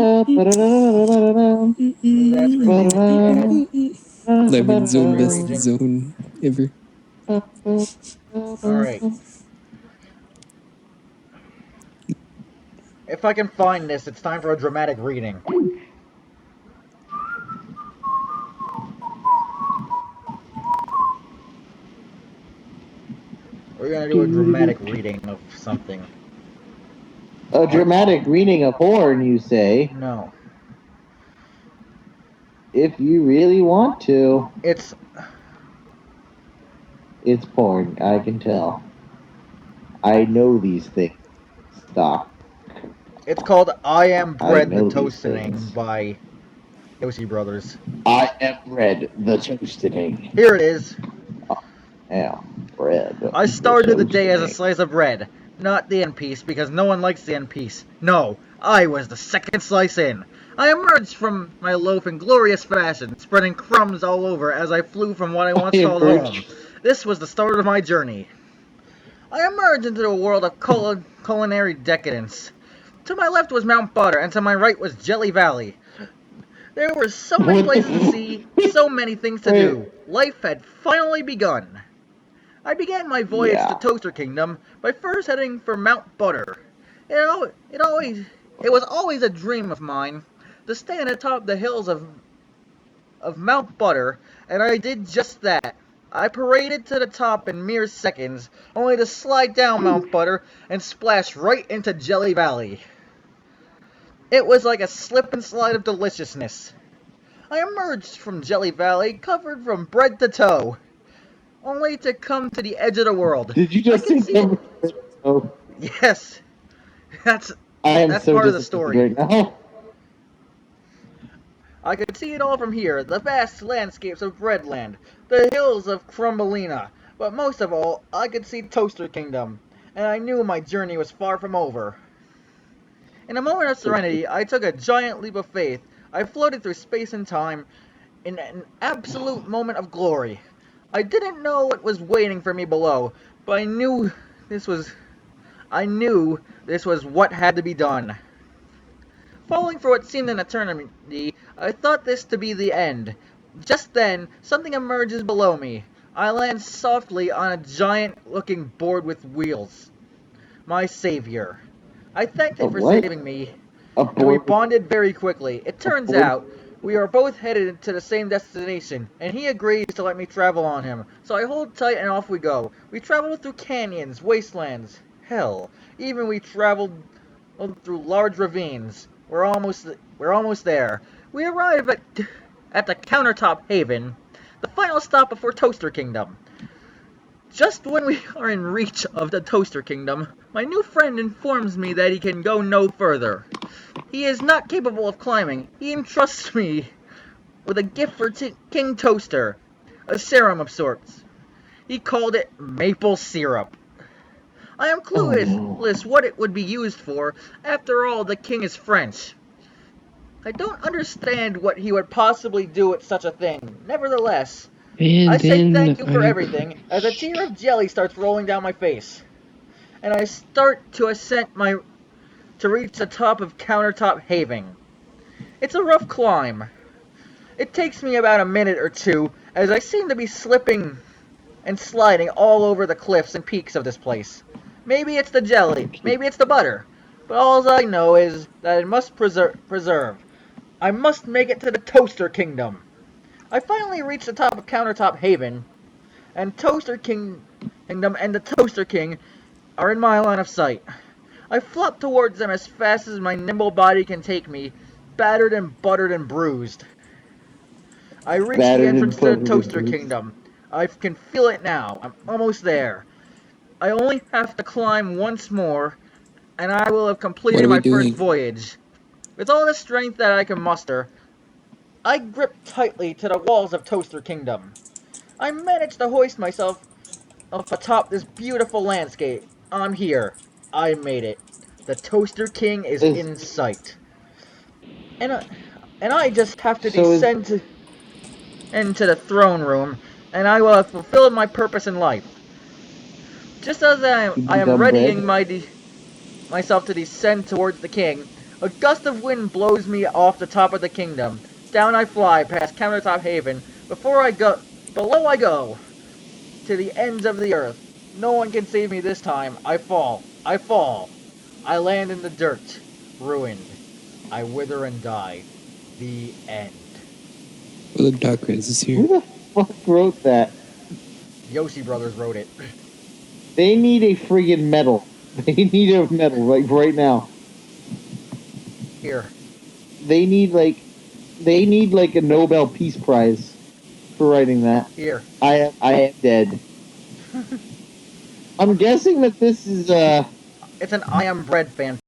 That's really the The mid zone, Glory best region. zone ever. Alright. If I can find this, it's time for a dramatic reading. We're gonna do a dramatic reading of something. A dramatic reading of porn, you say? No. If you really want to. It's It's porn, I can tell. I know these things. Stop. it's called I Am I Bread the know these Toastening things. by Yoshibrothers. I am bread, the toastening. Here it is. Am bread, I the started the day as a toastening. slice of bread, not the end piece because no one likes the end piece. No, I was the second slice in. I emerged from my loaf in glorious fashion, spreading crumbs all over as I flew from what I once I called home. emerged. This was the start of my journey. I emerged into a world of culinary decadence. To my left was Mount Butter, and to my right was Jelly Valley. There were so many What places to the see, so many things to Wait. do. Life had finally begun. I began my voyage to Yeah. Toaster Kingdom by first heading for Mount Butter. It was always a dream of mine to stand atop the hills of Mount Butter, and I did just that. I paraded to the top in mere seconds, only to slide down Mount Butter and splash right into Jelly Valley. It was like a slip and slide of deliciousness. I emerged from Jelly Valley covered from head to toe, only to come to the edge of the world. Did you I just could say see it. Oh, Yes, that's I am that's so part of the disappointed story. right now. I could see it all from here, the vast landscapes of Redland, the hills of Crumbelina, but most of all, I could see Toaster Kingdom, and I knew my journey was far from over. In a moment of serenity, I took a giant leap of faith. I floated through space and time in an absolute moment of glory. I didn't know what was waiting for me below, but this was I knew this was what had to be done. Falling for what seemed an eternity, I thought this to be the end. Just then, something emerges below me. I land softly on a giant-looking board with wheels. My savior. I thanked A him for what? saving me, A and we board. bonded very quickly. It A turns board. out we are both headed to the same destination, and he agrees to let me travel on him. So I hold tight and off we go. We traveled through canyons, wastelands, hell. Even we traveled through large ravines. We're almost there. We arrive at the Countertop Haven, the final stop before Toaster Kingdom. Just when we are in reach of the Toaster Kingdom, my new friend informs me that he can go no further. He is not capable of climbing. He entrusts me with a gift for King Toaster, a serum of sorts. He called it maple syrup. I am Oh no. clueless what it would be used for. After all, the king is French. I don't understand what he would possibly do with such a thing. Nevertheless, I And say then thank you for I. everything as a tear of jelly starts rolling down my face, and I start to to reach the top of Countertop Haven. It's a rough climb. It takes me about a minute or two as I seem to be slipping and sliding all over the cliffs and peaks of this place. Maybe it's the jelly, maybe it's the butter, but all I know is that I must preserve. I must make it to the Toaster Kingdom. I finally reach the top of Countertop Haven, and Kingdom and the Toaster King are in my line of sight. I flop towards them as fast as my nimble body can take me, battered and buttered and bruised. I reach the Battered entrance and to the buttered and Toaster bruised. Kingdom. I can feel it now. I'm almost there. I only have to climb once more, and I will have What completed are we my first doing? voyage. With all the strength that I can muster, I grip tightly to the walls of Toaster Kingdom. I manage to hoist myself up atop this beautiful landscape. I'm here. I made it. The Toaster King is Is in sight. And I, and I just have to so is descend into the throne room, and I will have fulfilled my purpose in life. Just as to I am become readying bread? myself to descend towards the king, A gust of wind blows me off the top of the kingdom. Down I fly past Countertop Haven. Below I go, to the ends of the earth. No one can save me this time. I fall. I fall. I land in the dirt, ruined. I wither and die. The end. Well, the Dark Res is Who here. the fuck wrote that? Yoshibrothers wrote it. They need a friggin' medal. They need a medal, like, right now. Here. They need like a Nobel Peace Prize for writing that. Here. I am dead. I'm guessing that this is It's an I Am Bread fan